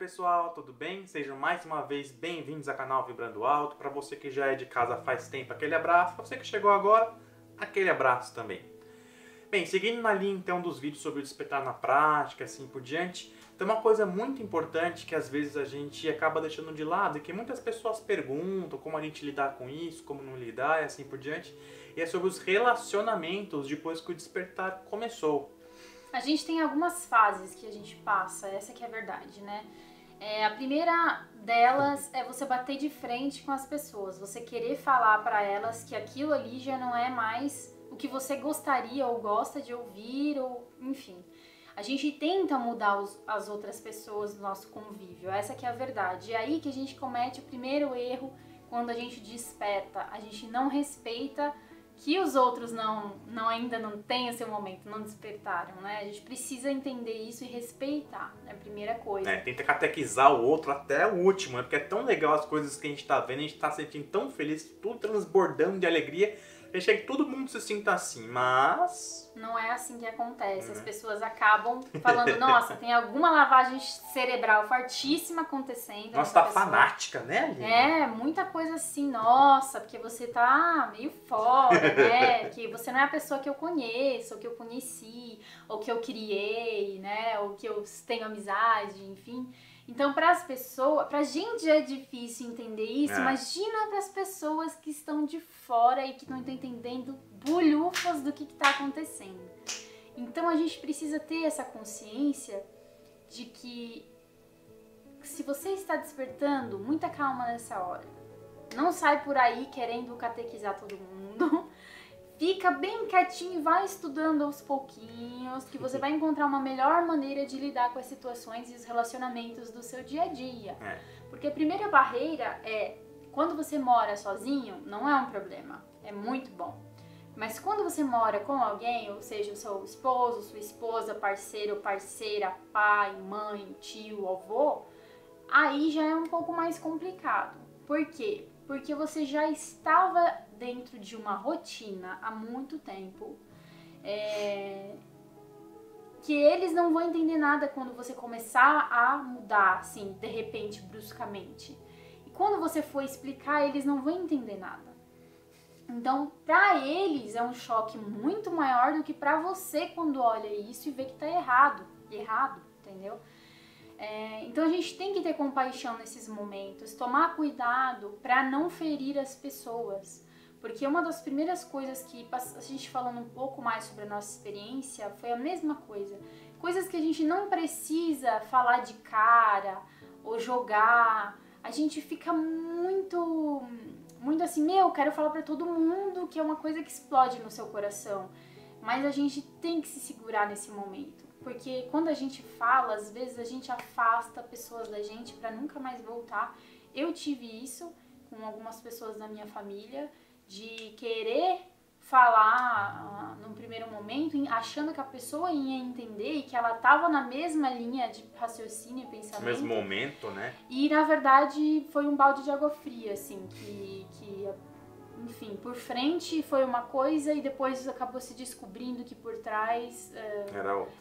pessoal, tudo bem? Sejam mais uma vez bem-vindos ao canal Vibrando Alto. Para você que já é de casa faz tempo, aquele abraço. Para você que chegou agora, aquele abraço também. Bem, seguindo na linha então dos vídeos sobre o despertar na prática, assim por diante, tem uma coisa muito importante que às vezes a gente acaba deixando de lado e que muitas pessoas perguntam como a gente lidar com isso, como não lidar e assim por diante, e é sobre os relacionamentos depois que o despertar começou. A gente tem algumas fases que a gente passa, essa que é a verdade, né? A primeira delas é você bater de frente com as pessoas, você querer falar para elas que aquilo ali já não é mais o que você gostaria ou gosta de ouvir, ou enfim. A gente tenta mudar as outras pessoas do nosso convívio, essa que é a verdade. É aí que a gente comete o primeiro erro quando a gente desperta, a gente não respeita que os outros ainda não têm o seu momento, não despertaram, né? A gente precisa entender isso e respeitar, é a primeira coisa. Tenta catequizar o outro até o último, né? Porque é tão legal as coisas que a gente tá vendo, a gente tá se sentindo tão feliz, tudo transbordando de alegria, deixa que todo mundo se sinta assim, mas... Não é assim que acontece, as pessoas acabam falando, nossa, tem alguma lavagem cerebral fortíssima acontecendo. Nossa, tá fanática, né, Aline? Muita coisa assim, nossa, porque você tá meio fora, né, que você não é a pessoa que eu conheço, ou que eu conheci, ou que eu criei, né, ou que eu tenho amizade, enfim... Então, para as pessoas, pra gente é difícil entender isso, imagina para as pessoas que estão de fora e que não estão entendendo bulhufas do que está acontecendo. Então, a gente precisa ter essa consciência de que se você está despertando, muita calma nessa hora. Não sai por aí querendo catequizar todo mundo. Fica bem quietinho e vai estudando aos pouquinhos, que você vai encontrar uma melhor maneira de lidar com as situações e os relacionamentos do seu dia a dia. Porque a primeira barreira é, quando você mora sozinho, não é um problema, é muito bom. Mas quando você mora com alguém, ou seja, o seu esposo, sua esposa, parceiro, parceira, pai, mãe, tio, avô, aí já é um pouco mais complicado. Por quê? Porque você já estava dentro de uma rotina há muito tempo, que eles não vão entender nada quando você começar a mudar, assim, de repente, bruscamente. E quando você for explicar, eles não vão entender nada. Então, para eles é um choque muito maior do que para você quando olha isso e vê que tá errado, entendeu? Então a gente tem que ter compaixão nesses momentos, tomar cuidado para não ferir as pessoas, porque uma das primeiras coisas que a gente falando um pouco mais sobre a nossa experiência foi a mesma coisa, coisas que a gente não precisa falar de cara ou jogar, a gente fica muito assim, quero falar para todo mundo, que é uma coisa que explode no seu coração, mas a gente tem que se segurar nesse momento. Porque quando a gente fala, às vezes a gente afasta pessoas da gente para nunca mais voltar. Eu tive isso com algumas pessoas da minha família, de querer falar num primeiro momento, achando que a pessoa ia entender e que ela estava na mesma linha de raciocínio e pensamento. No mesmo momento, né? E na verdade foi um balde de água fria, assim, que enfim, por frente foi uma coisa e depois acabou se descobrindo que por trás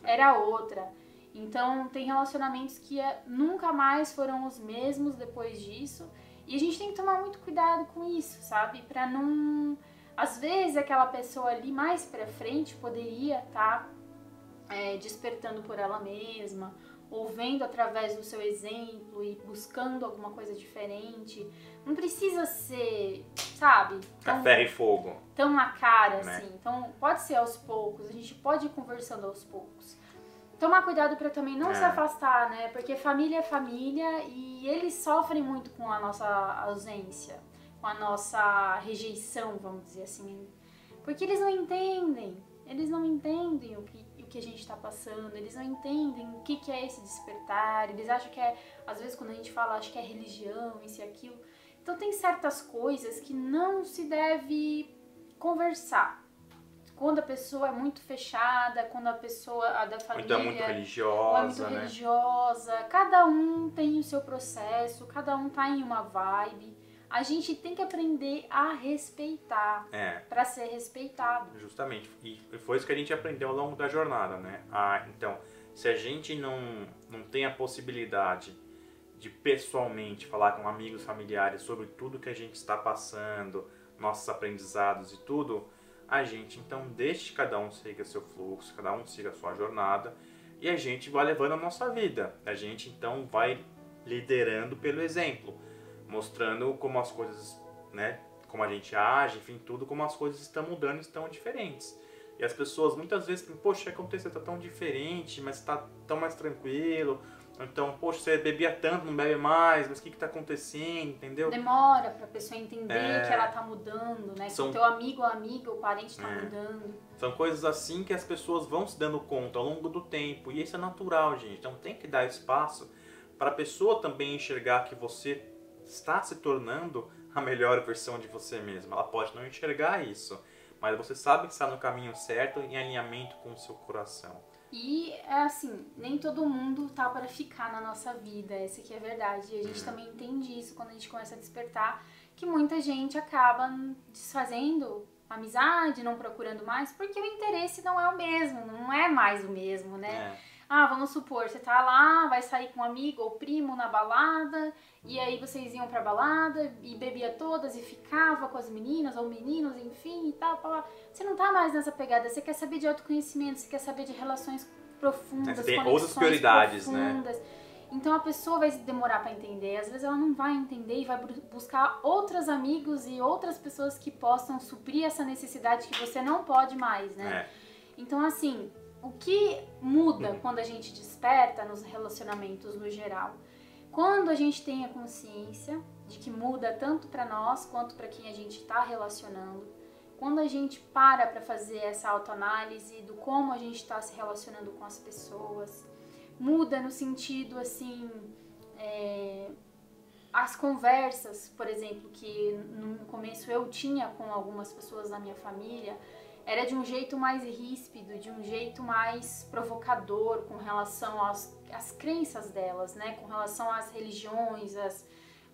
era outra. Então tem relacionamentos que nunca mais foram os mesmos depois disso. E a gente tem que tomar muito cuidado com isso, sabe? Pra não... Às vezes aquela pessoa ali mais pra frente poderia estar despertando por ela mesma, ou vendo através do seu exemplo e buscando alguma coisa diferente. Não precisa ser, sabe? Ferro e fogo. Tão na cara, assim. Então, pode ser aos poucos, a gente pode ir conversando aos poucos. Tomar cuidado para também não se afastar, né? Porque família é família e eles sofrem muito com a nossa ausência, com a nossa rejeição, vamos dizer assim. Porque eles não entendem o que a gente está passando, eles não entendem o que é esse despertar, eles acham que às vezes quando a gente fala, acho que é religião, isso e aquilo. Então tem certas coisas que não se deve conversar. Quando a pessoa é muito fechada, quando a pessoa da família é muito religiosa, religiosa, cada um tem o seu processo, cada um tá em uma vibe. A gente tem que aprender a respeitar, para ser respeitado. Justamente, e foi isso que a gente aprendeu ao longo da jornada, né? Então, se a gente não tem a possibilidade de pessoalmente falar com amigos, familiares sobre tudo que a gente está passando, nossos aprendizados e tudo, a gente então deixa que cada um siga seu fluxo, cada um siga a sua jornada e a gente vai levando a nossa vida. A gente então vai liderando pelo exemplo, mostrando como as coisas, né, como a gente age, enfim, tudo, como as coisas estão mudando, estão diferentes. E as pessoas muitas vezes pensam, poxa, o que aconteceu? Está tão diferente, mas está tão mais tranquilo. Então, poxa, você bebia tanto, não bebe mais, mas o que está acontecendo, entendeu? Demora pra pessoa entender que ela tá mudando, né? Que o teu amigo ou amiga, o parente tá mudando. São coisas assim que as pessoas vão se dando conta ao longo do tempo. E isso é natural, gente. Então tem que dar espaço para a pessoa também enxergar que você está se tornando a melhor versão de você mesma. Ela pode não enxergar isso, mas você sabe que está no caminho certo, em alinhamento com o seu coração. E é assim, nem todo mundo tá para ficar na nossa vida, essa aqui é a verdade. E a gente também entende isso quando a gente começa a despertar, que muita gente acaba desfazendo amizade, não procurando mais, porque o interesse não é o mesmo, não é mais o mesmo, né? Ah, vamos supor, você tá lá, vai sair com um amigo ou primo na balada, e aí vocês iam pra balada e bebia todas e ficava com as meninas ou meninos, enfim, e tal, Você não tá mais nessa pegada, você quer saber de autoconhecimento, você quer saber de relações profundas, Você tem outras prioridades, profundas. Né? Então a pessoa vai demorar pra entender, às vezes ela não vai entender e vai buscar outros amigos e outras pessoas que possam suprir essa necessidade que você não pode mais, né? Então assim, o que muda quando a gente desperta nos relacionamentos no geral? Quando a gente tem a consciência de que muda tanto para nós quanto para quem a gente está relacionando, quando a gente para fazer essa autoanálise do como a gente está se relacionando com as pessoas, muda no sentido assim, as conversas, por exemplo, que no começo eu tinha com algumas pessoas da minha família, era de um jeito mais ríspido, de um jeito mais provocador com relação às crenças delas, né? Com relação às religiões,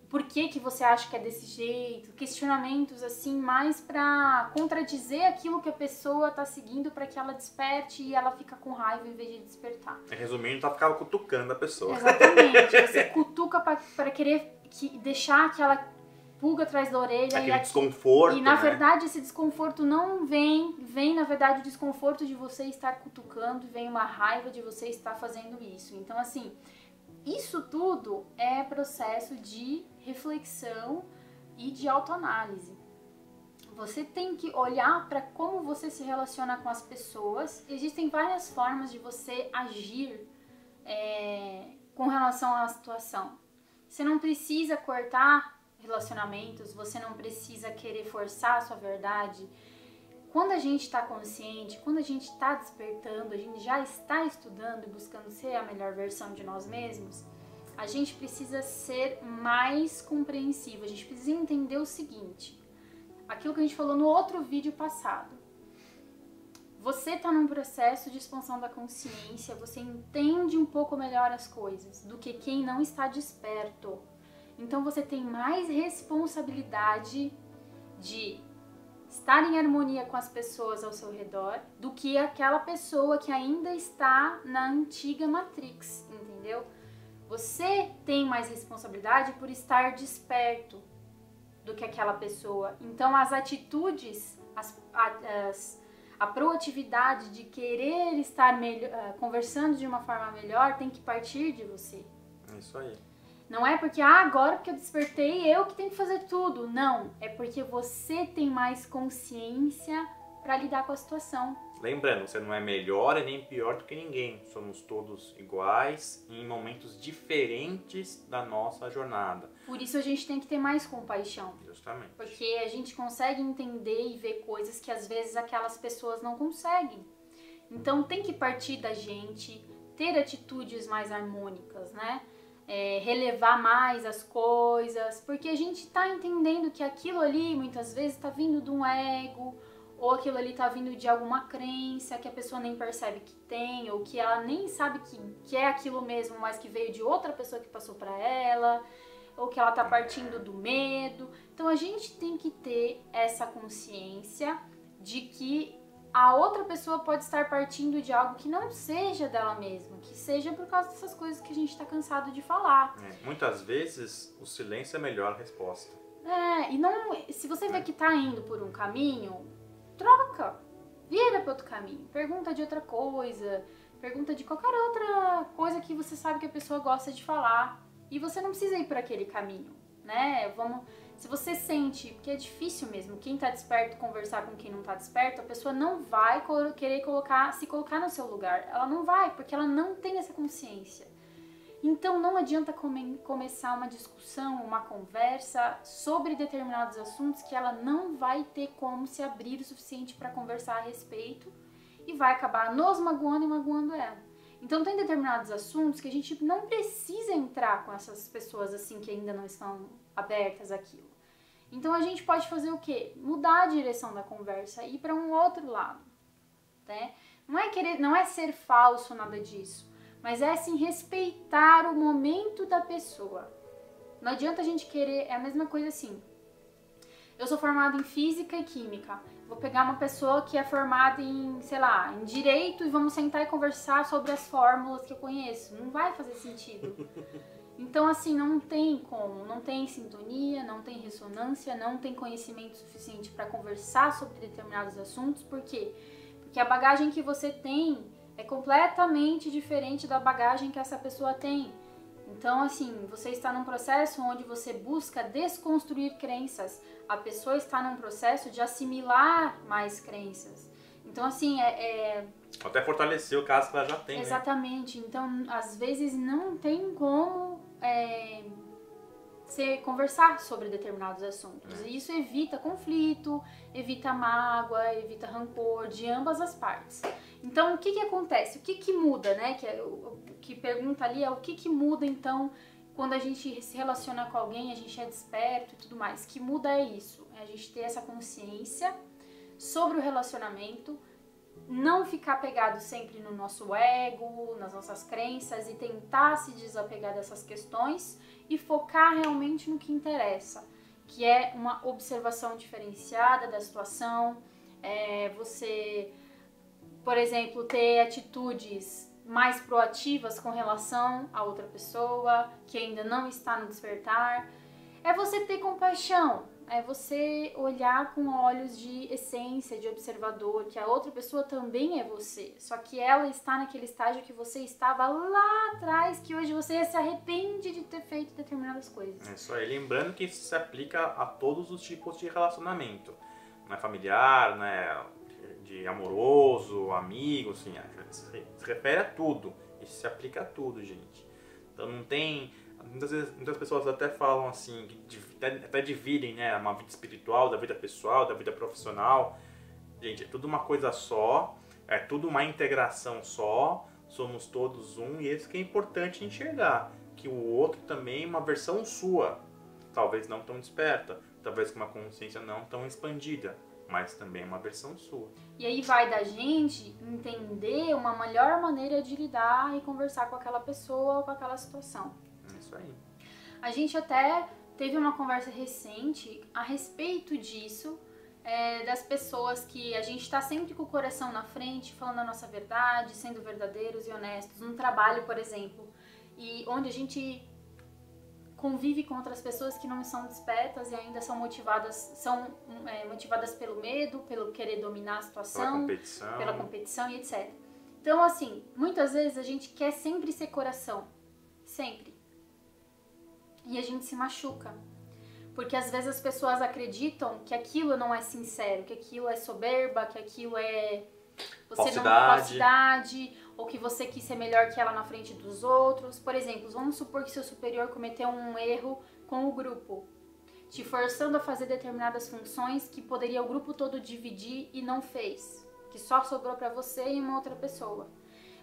por que você acha que é desse jeito, questionamentos assim, mais pra contradizer aquilo que a pessoa tá seguindo pra que ela desperte e ela fica com raiva em vez de despertar. Resumindo, tá ficando cutucando a pessoa. Exatamente, você cutuca pra querer deixar aquela pulga atrás da orelha. Aquele desconforto, e na verdade esse desconforto não vem na verdade o desconforto de você estar cutucando, vem uma raiva de você estar fazendo isso. Então assim, isso tudo é processo de reflexão e de autoanálise. Você tem que olhar para como você se relaciona com as pessoas. Existem várias formas de você agir com relação à situação. Você não precisa cortar relacionamentos, você não precisa querer forçar a sua verdade. Quando a gente está consciente, quando a gente está despertando, a gente já está estudando e buscando ser a melhor versão de nós mesmos, a gente precisa ser mais compreensivo, a gente precisa entender o seguinte, aquilo que a gente falou no outro vídeo passado. Você está num processo de expansão da consciência, você entende um pouco melhor as coisas do que quem não está desperto. Então você tem mais responsabilidade de estar em harmonia com as pessoas ao seu redor do que aquela pessoa que ainda está na antiga Matrix, entendeu? Você tem mais responsabilidade por estar desperto do que aquela pessoa. Então as atitudes, a proatividade de querer estar conversando de uma forma melhor tem que partir de você. Isso aí. Não é porque, agora que eu despertei, eu que tenho que fazer tudo. Não, é porque você tem mais consciência para lidar com a situação. Lembrando, você não é melhor e nem pior do que ninguém. Somos todos iguais em momentos diferentes da nossa jornada. Por isso a gente tem que ter mais compaixão. Justamente. Porque a gente consegue entender e ver coisas que às vezes aquelas pessoas não conseguem. Então tem que partir da gente, ter atitudes mais harmônicas, né? Relevar mais as coisas, porque a gente está entendendo que aquilo ali muitas vezes está vindo de um ego, ou aquilo ali está vindo de alguma crença que a pessoa nem percebe que tem, ou que ela nem sabe que é aquilo mesmo, mas que veio de outra pessoa que passou para ela, ou que ela está partindo do medo. Então a gente tem que ter essa consciência de que a outra pessoa pode estar partindo de algo que não seja dela mesma, que seja por causa dessas coisas que a gente está cansado de falar. Muitas vezes o silêncio é a melhor resposta. E não, se você vê que tá indo por um caminho, troca, vira para outro caminho, pergunta de outra coisa, pergunta de qualquer outra coisa que você sabe que a pessoa gosta de falar, e você não precisa ir por aquele caminho, né? Se você sente, porque é difícil mesmo, quem tá desperto conversar com quem não tá desperto, a pessoa não vai querer se colocar no seu lugar. Ela não vai, porque ela não tem essa consciência. Então não adianta começar uma discussão, uma conversa sobre determinados assuntos que ela não vai ter como se abrir o suficiente para conversar a respeito e vai acabar nos magoando e magoando ela. Então tem determinados assuntos que a gente não precisa entrar com essas pessoas assim que ainda não estão abertas àquilo. Então a gente pode fazer o quê? Mudar a direção da conversa e ir para um outro lado, né? Não é ser falso, nada disso, mas é assim respeitar o momento da pessoa. Não adianta a gente querer, é a mesma coisa assim. Eu sou formada em física e química. Vou pegar uma pessoa que é formada em, sei lá, em direito e vamos sentar e conversar sobre as fórmulas que eu conheço. Não vai fazer sentido. Então, assim, não tem como, não tem sintonia, não tem ressonância, não tem conhecimento suficiente para conversar sobre determinados assuntos. Por quê? Porque a bagagem que você tem é completamente diferente da bagagem que essa pessoa tem. Então, assim, você está num processo onde você busca desconstruir crenças. A pessoa está num processo de assimilar mais crenças. Então, assim, até fortalecer o caso que ela já tem, exatamente. Né? Então, às vezes, não tem como conversar sobre determinados assuntos. E isso evita conflito, evita mágoa, evita rancor de ambas as partes. Então, o que acontece? O que muda, né? O que pergunta ali é o que muda, então, quando a gente se relaciona com alguém, a gente é desperto e tudo mais. O que muda é isso, é a gente ter essa consciência sobre o relacionamento, não ficar pegado sempre no nosso ego, nas nossas crenças e tentar se desapegar dessas questões e focar realmente no que interessa, que é uma observação diferenciada da situação, você, por exemplo, ter atitudes mais proativas com relação a outra pessoa que ainda não está no despertar, é você ter compaixão, é você olhar com olhos de essência, de observador, que a outra pessoa também é você, só que ela está naquele estágio que você estava lá atrás, que hoje você se arrepende de ter feito determinadas coisas. É isso aí, lembrando que isso se aplica a todos os tipos de relacionamento, não é familiar, né, de amoroso, amigo, assim, se refere a tudo, isso se aplica a tudo, gente. Então não tem... Muitas pessoas até falam assim, até dividem, né, uma vida espiritual da vida pessoal, da vida profissional. Gente, é tudo uma coisa só, é tudo uma integração só, somos todos um, e isso que é importante enxergar, que o outro também é uma versão sua, talvez não tão desperta, talvez com uma consciência não tão expandida, mas também é uma versão sua. E aí vai da gente entender uma melhor maneira de lidar e conversar com aquela pessoa ou com aquela situação. Isso aí. A gente até teve uma conversa recente a respeito disso, das pessoas que a gente está sempre com o coração na frente, falando a nossa verdade, sendo verdadeiros e honestos, num trabalho, por exemplo, e onde a gente convive com outras pessoas que não são despertas e ainda são motivadas pelo medo, pelo querer dominar a situação, pela competição e etc. Então, assim, muitas vezes a gente quer sempre ser coração, sempre. E a gente se machuca, porque às vezes as pessoas acreditam que aquilo não é sincero, que aquilo é soberba, que aquilo é falsidade, ou que você quis ser melhor que ela na frente dos outros. Por exemplo, vamos supor que seu superior cometeu um erro com o grupo, te forçando a fazer determinadas funções que poderia o grupo todo dividir e não fez, que só sobrou para você e uma outra pessoa.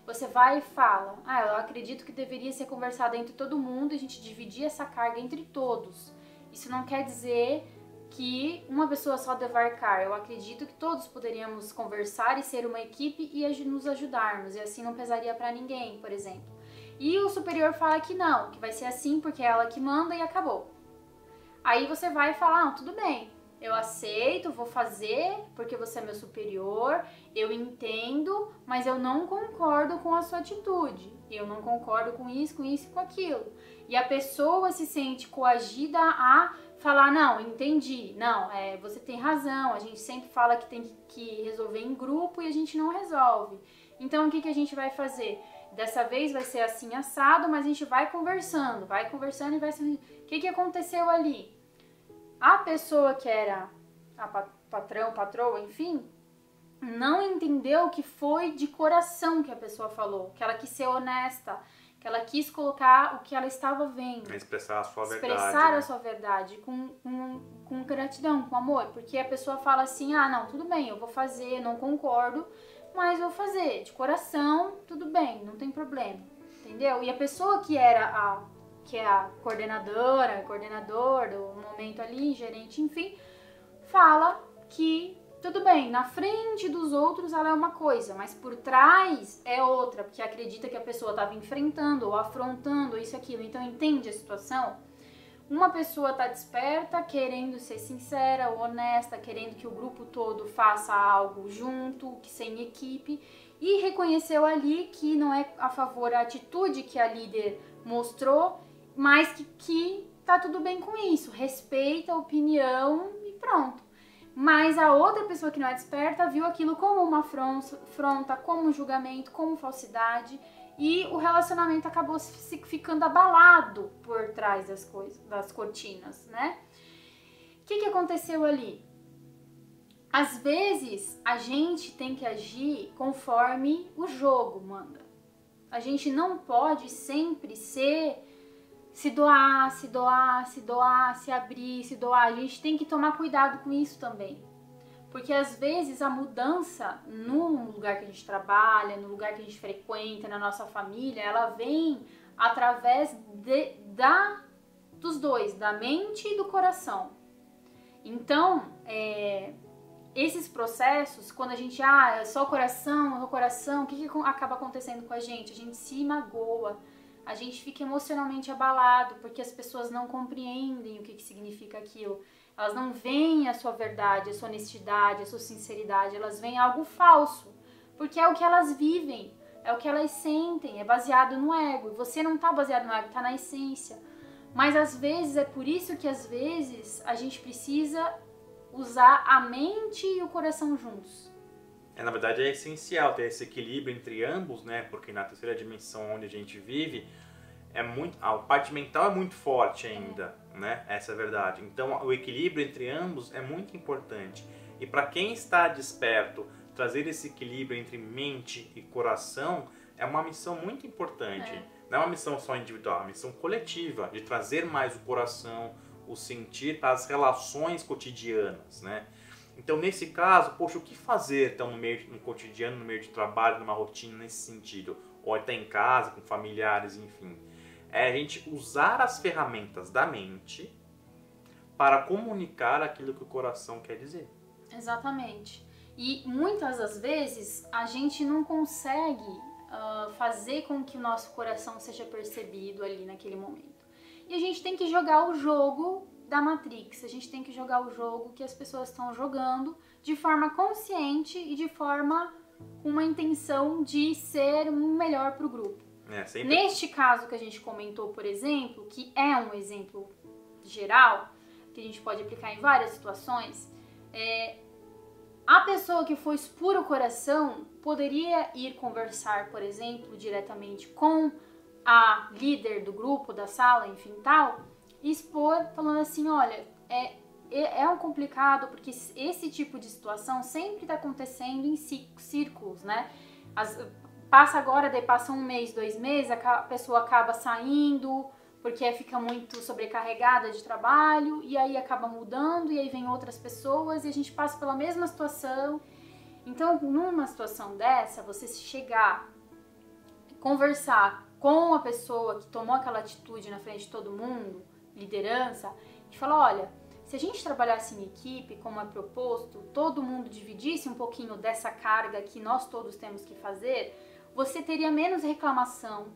Você vai e fala, eu acredito que deveria ser conversado entre todo mundo e a gente dividir essa carga entre todos. Isso não quer dizer que uma pessoa só deva arcar. Eu acredito que todos poderíamos conversar e ser uma equipe e nos ajudarmos, e assim não pesaria para ninguém, por exemplo. E o superior fala que não, que vai ser assim porque é ela que manda e acabou. Aí você vai falar, tudo bem, eu aceito, vou fazer porque você é meu superior, eu entendo, mas eu não concordo com a sua atitude. Eu não concordo com isso e com aquilo. E a pessoa se sente coagida a falar, não, entendi, não, você tem razão, a gente sempre fala que tem que resolver em grupo e a gente não resolve. Então, o que a gente vai fazer? Dessa vez vai ser assim assado, mas a gente vai conversando e vai sendo... O que aconteceu ali? A pessoa que era a patrão, patroa, enfim, não entendeu que foi de coração que a pessoa falou, que ela quis ser honesta, que ela quis colocar o que ela estava vendo. Expressar a sua verdade. Expressar né? a sua verdade com gratidão, com amor. Porque a pessoa fala assim, ah, não, tudo bem, eu vou fazer, não concordo, mas vou fazer. De coração, tudo bem, não tem problema. Entendeu? E a pessoa que era a coordenadora, coordenador do momento ali, gerente, enfim, fala que tudo bem, na frente dos outros ela é uma coisa, mas por trás é outra, porque acredita que a pessoa estava enfrentando ou afrontando isso e aquilo. Então entende a situação? Uma pessoa está desperta, querendo ser sincera, honesta, querendo que o grupo todo faça algo junto, que sem equipe, e reconheceu ali que não é a favor da atitude que a líder mostrou, mas que tá tudo bem com isso, respeita a opinião e pronto. Mas a outra pessoa que não é desperta viu aquilo como uma afronta, como um julgamento, como falsidade, e o relacionamento acabou ficando abalado por trás das coisas, das cortinas, né? O que aconteceu ali? Às vezes a gente tem que agir conforme o jogo manda. A gente não pode sempre se doar, se abrir, se doar. A gente tem que tomar cuidado com isso também. Porque às vezes a mudança no lugar que a gente trabalha, no lugar que a gente frequenta, na nossa família, ela vem através dos dois, da mente e do coração. Então, esses processos, quando a gente, é só o coração, o que acaba acontecendo com a gente? A gente se magoa. A gente fica emocionalmente abalado porque as pessoas não compreendem o que significa aquilo. Elas não veem a sua verdade, a sua honestidade, a sua sinceridade. Elas veem algo falso, porque é o que elas vivem, é o que elas sentem, é baseado no ego. E você não está baseado no ego, está na essência. Mas às vezes, é por isso que às vezes a gente precisa usar a mente e o coração juntos. Na verdade é essencial ter esse equilíbrio entre ambos, né? Porque na terceira dimensão onde a gente vive, a parte mental é muito forte ainda, né? Essa é a verdade. Então o equilíbrio entre ambos é muito importante. E para quem está desperto, trazer esse equilíbrio entre mente e coração é uma missão muito importante. Não é uma missão só individual, é uma missão coletiva, de trazer mais o coração, o sentir para as relações cotidianas, né? Então, nesse caso, poxa, o que fazer então, no cotidiano, no meio de trabalho, numa rotina nesse sentido? Ou até em casa, com familiares, enfim. É a gente usar as ferramentas da mente para comunicar aquilo que o coração quer dizer. Exatamente. E muitas das vezes a gente não consegue fazer com que o nosso coração seja percebido ali naquele momento. E a gente tem que jogar o jogo da Matrix, a gente tem que jogar o jogo que as pessoas estão jogando de forma consciente e de forma com uma intenção de ser melhor para o grupo. Neste caso que a gente comentou, por exemplo, que é um exemplo geral, que a gente pode aplicar em várias situações, a pessoa que foi expor o coração poderia ir conversar, por exemplo, diretamente com a líder do grupo, da sala, enfim, tal, e expor, falando assim, olha, é um complicado, porque esse tipo de situação sempre está acontecendo em círculos, né? Passa agora, daí passa 1 mês, 2 meses, a pessoa acaba saindo, porque fica muito sobrecarregada de trabalho, e aí acaba mudando, e aí vem outras pessoas, e a gente passa pela mesma situação. Então, numa situação dessa, você chegar, conversar com a pessoa que tomou aquela atitude na frente de todo mundo, liderança, e falar, olha, se a gente trabalhasse em equipe, como é proposto, todo mundo dividisse um pouquinho dessa carga que nós todos temos que fazer, você teria menos reclamação,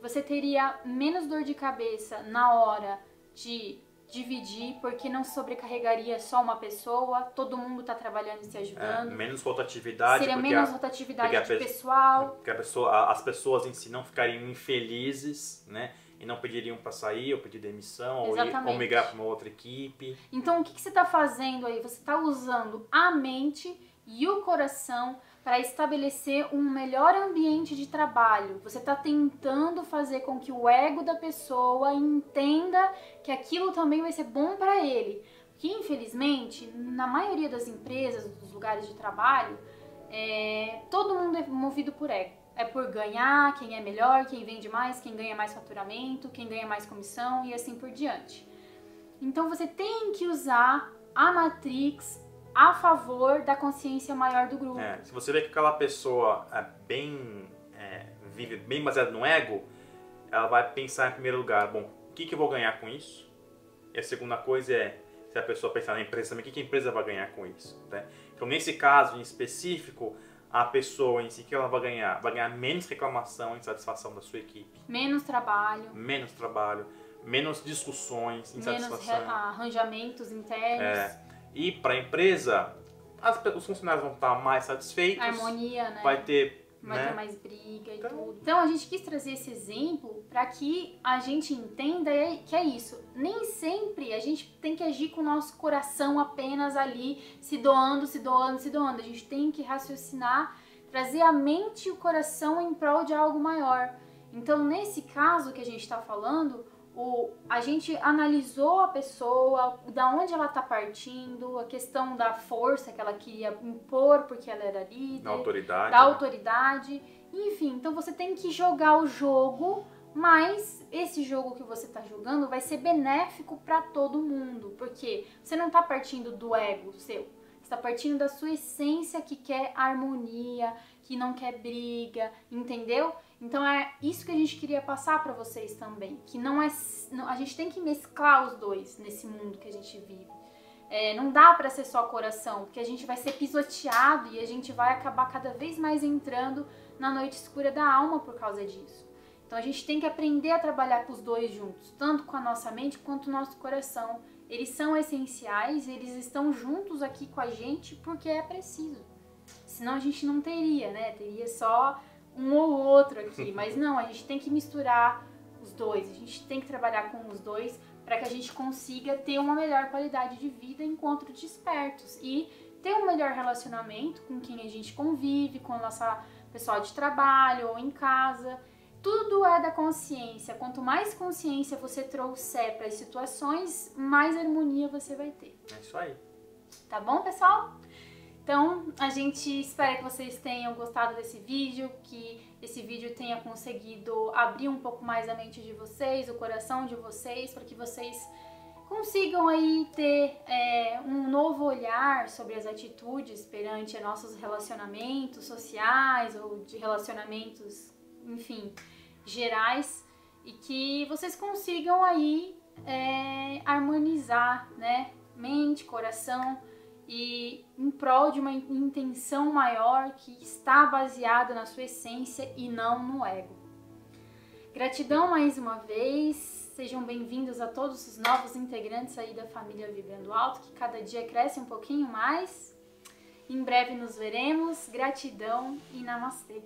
você teria menos dor de cabeça na hora de dividir, porque não sobrecarregaria só uma pessoa, todo mundo está trabalhando e se ajudando. Menos rotatividade. Seria menos rotatividade de pessoal. Porque as pessoas em si não ficariam infelizes, né? E não pediriam para sair, ou pedir demissão, ou migrar para uma outra equipe. Então, o que você está fazendo aí? Você está usando a mente e o coração para estabelecer um melhor ambiente de trabalho. Você está tentando fazer com que o ego da pessoa entenda que aquilo também vai ser bom para ele. Que, infelizmente, na maioria das empresas, dos lugares de trabalho, todo mundo é movido por ego. É por ganhar, quem é melhor, quem vende mais, quem ganha mais faturamento, quem ganha mais comissão e assim por diante. Então você tem que usar a Matrix a favor da consciência maior do grupo. Se você vê que aquela pessoa vive bem baseada no ego, ela vai pensar em primeiro lugar, bom, o que eu vou ganhar com isso? E a segunda coisa é, se a pessoa pensar na empresa também, o que a empresa vai ganhar com isso? Né? Então nesse caso em específico, a pessoa em si, que ela vai ganhar menos reclamação e insatisfação da sua equipe. Menos trabalho, menos discussões, insatisfação. Menos arranjamentos internos. E para a empresa, os funcionários vão estar mais satisfeitos. Harmonia, né? Vai ter mais briga e tudo. Então a gente quis trazer esse exemplo para que a gente entenda que é isso. Nem sempre a gente tem que agir com o nosso coração apenas ali, se doando. A gente tem que raciocinar, trazer a mente e o coração em prol de algo maior. Então nesse caso que a gente está falando, a gente analisou a pessoa, da onde ela está partindo, a questão da força que ela queria impor porque ela era líder, da autoridade, enfim. Então você tem que jogar o jogo, mas esse jogo que você está jogando vai ser benéfico para todo mundo, porque você não está partindo do ego seu, você está partindo da sua essência que quer harmonia, que não quer briga, entendeu? Então é isso que a gente queria passar para vocês também, que a gente tem que mesclar os dois nesse mundo que a gente vive. Não dá para ser só coração, porque a gente vai ser pisoteado e a gente vai acabar cada vez mais entrando na noite escura da alma por causa disso. Então a gente tem que aprender a trabalhar com os dois juntos, tanto com a nossa mente quanto o nosso coração. Eles são essenciais, eles estão juntos aqui com a gente porque é preciso. Senão a gente não teria, né? Teria só um ou outro aqui, mas não, a gente tem que misturar os dois, a gente tem que trabalhar com os dois para que a gente consiga ter uma melhor qualidade de vida enquanto despertos e ter um melhor relacionamento com quem a gente convive, com a nossa pessoal de trabalho ou em casa. Tudo é da consciência. Quanto mais consciência você trouxer para as situações, mais harmonia você vai ter. É isso aí. Tá bom, pessoal? Então, a gente espera que vocês tenham gostado desse vídeo, que esse vídeo tenha conseguido abrir um pouco mais a mente de vocês, o coração de vocês, para que vocês consigam aí ter um novo olhar sobre as atitudes perante nossos relacionamentos sociais ou de relacionamentos, enfim, gerais, e que vocês consigam aí harmonizar, né, mente, coração, e em prol de uma intenção maior que está baseada na sua essência e não no ego. Gratidão mais uma vez, sejam bem-vindos a todos os novos integrantes aí da família Vibrando Alto, que cada dia cresce um pouquinho mais. Em breve nos veremos, gratidão e namastê!